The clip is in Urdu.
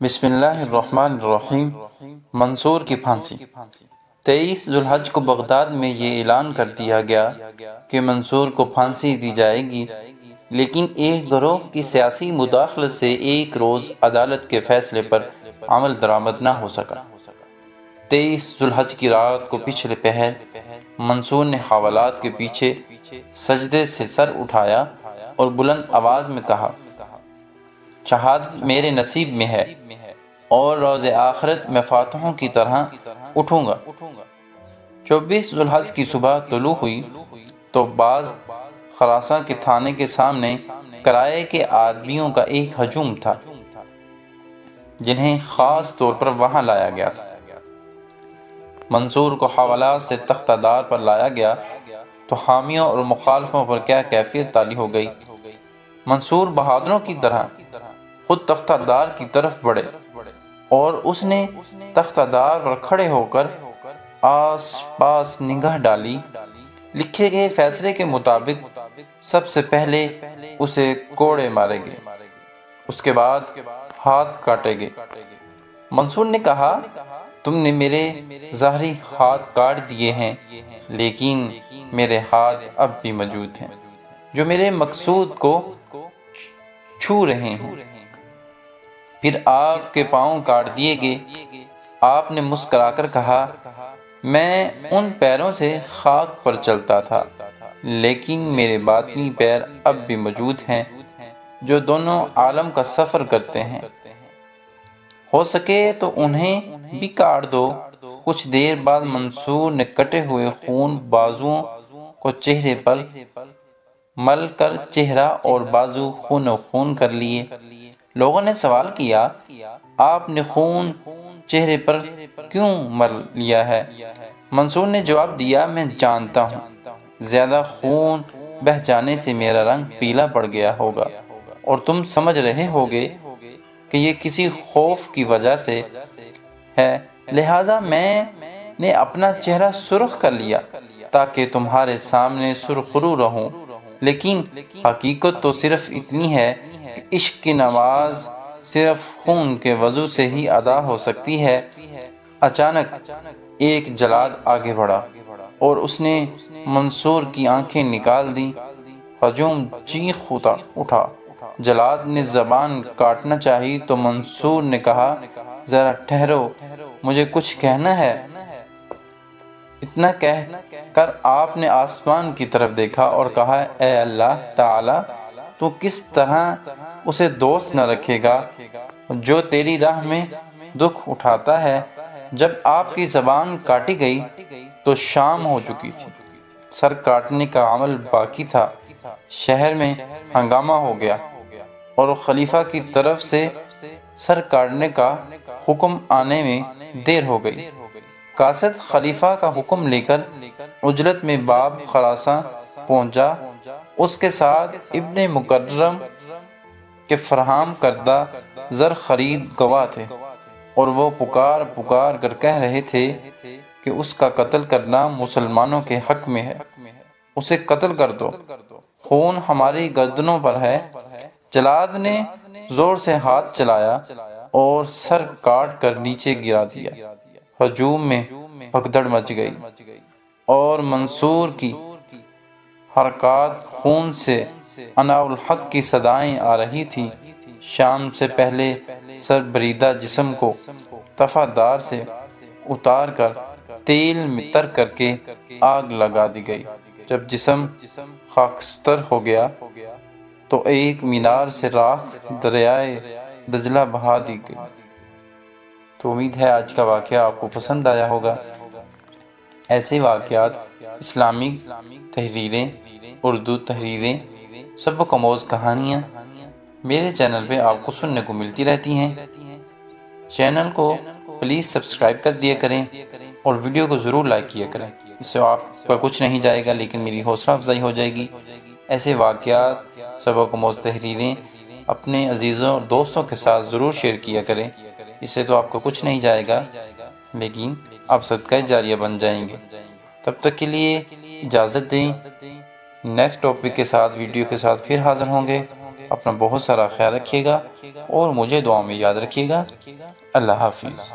بسم اللہ الرحمن الرحیم۔ منصور کی پھانسی۔ 23 ذوالحج کو بغداد میں یہ اعلان کر دیا گیا کہ منصور کو پھانسی دی جائے گی، لیکن ایک گروہ کی سیاسی مداخلت سے ایک روز عدالت کے فیصلے پر عمل درآمد نہ ہو سکا۔ 23 ذوالحج کی رات کو پچھلے پہر منصور نے حوالات کے پیچھے سجدے سے سر اٹھایا اور بلند آواز میں کہا، شہادت میرے نصیب میں ہے اور روز آخرت میں فاتحوں کی طرح اٹھوں گا۔ 24 ذوالحج کی صبح طلوع ہوئی تو بعض خراساں کے تھانے کے سامنے کرائے کے آدمیوں کا ایک ہجوم تھا، جنہیں خاص طور پر وہاں لایا گیا تھا۔ منصور کو حوالات سے تختہ دار پر لایا گیا تو حامیوں اور مخالفوں پر کیا کیفیت تاری ہو گئی۔ منصور بہادروں کی طرح خود تختہ دار کی طرف بڑھے اور اس نے تختہ دار پر کھڑے ہو کر آس پاس نگاہ ڈالی۔ لکھے گئے فیصلے کے مطابق سب سے پہلے اسے کوڑے مارے گئے، اس کے بعد ہاتھ کاٹے گئے۔ منصور نے کہا، تم نے میرے ظاہری ہاتھ کاٹ دیے ہیں، لیکن میرے ہاتھ اب بھی موجود ہیں جو میرے مقصود کو چھو رہے ہیں۔ پھر آپ کے پاؤں کاٹ دیے گئے۔ آپ نے مسکرا کر کہا، میں ان پیروں سے خاک پر چلتا تھا، لیکن میرے باطنی پیر اب بھی موجود ہیں جو دونوں عالم کا سفر کرتے ہیں۔ ہو سکے تو انہیں بھی کاٹ دو۔ کچھ دیر بعد منصور نے کٹے ہوئے خون بازوؤں کو چہرے پر مل کر چہرہ اور بازو خون کر لیے۔ لوگوں نے سوال کیا، آپ نے خون چہرے پر کیوں مل لیا ہے؟ منصور نے جواب دیا، میں جانتا ہوں زیادہ خون بہہ جانے سے میرا رنگ پیلا پڑ گیا ہوگا اور تم سمجھ رہے ہوگے کہ یہ کسی خوف کی وجہ سے ہے، لہٰذا میں نے اپنا چہرہ سرخ کر لیا تاکہ تمہارے سامنے سرخرو رہوں۔ لیکن حقیقت تو صرف اتنی ہے کہ عشق کی نماز صرف خون کے وضو سے ہی ادا ہو سکتی ہے۔ اچانک ایک جلاد آگے بڑھا اور اس نے منصور کی آنکھیں نکال دیں۔ ہجوم چیخ اٹھا۔ جلاد نے زبان کاٹنا چاہی تو منصور نے کہا، ذرا ٹھہرو، مجھے کچھ کہنا ہے۔ اتنا کہہ کر آپ نے آسمان کی طرف دیکھا اور کہا، اے اللہ تعالی، تو کس طرح اسے دوست نہ رکھے گا جو تیری راہ میں دکھ اٹھاتا ہے۔ جب آپ کی زبان کاٹی گئی تو شام ہو چکی تھی، سر کاٹنے کا عمل باقی تھا۔ شہر میں ہنگامہ ہو گیا اور خلیفہ کی طرف سے سر کاٹنے کا حکم آنے میں دیر ہو گئی۔ قاصد خلیفہ کا حکم لے کر عجلت میں باب خراساں پہنچا۔ اس کے ساتھ ابن مکرم کے فراہم کردہ زر خرید گواہ تھے اور وہ پکار کر کہہ رہے تھے کہ اس کا قتل کرنا مسلمانوں کے حق میں ہے، اسے قتل کر دو، خون ہماری گردنوں پر ہے۔ جلاد نے زور سے ہاتھ چلایا اور سر کاٹ کر نیچے گرا دیا۔ ہجوم میں بھگدڑ مچ گئی اور منصور کی حرکات خون سے انا الحق کی صدائیں آ رہی تھی۔ شام سے پہلے سر بریدہ جسم کو تفہ دار سے اتار کر تیل میں تر کر کے آگ لگا دی گئی۔ جب جسم خاکستر ہو گیا تو ایک مینار سے راکھ دریائے دجلہ بہا دی گئی۔ تو امید ہے آج کا واقعہ آپ کو پسند آیا ہوگا۔ ایسے واقعات، اسلامی تحریریں، اردو تحریریں، سبق آموز کہانیاں میرے چینل پہ آپ کو سننے کو ملتی رہتی ہیں۔ چینل کو پلیز سبسکرائب کر دیا کریں اور ویڈیو کو ضرور لائک کیا کریں۔ اس سے آپ کا کچھ نہیں جائے گا لیکن میری حوصلہ افزائی ہو جائے گی۔ ایسے واقعات، سبق آموز تحریریں اپنے عزیزوں اور دوستوں کے ساتھ ضرور شیئر کیا کریں۔ اس سے تو آپ کو کچھ نہیں جائے گا لیکن آپ صدقہ جاریہ بن جائیں گے۔ تب تک کے لیے اجازت دیں، نیکسٹ ٹاپک کے ساتھ، ویڈیو کے ساتھ پھر حاضر ہوں گے۔ اپنا بہت سارا خیال رکھیے گا اور مجھے دعا میں یاد رکھیے گا۔ اللہ حافظ۔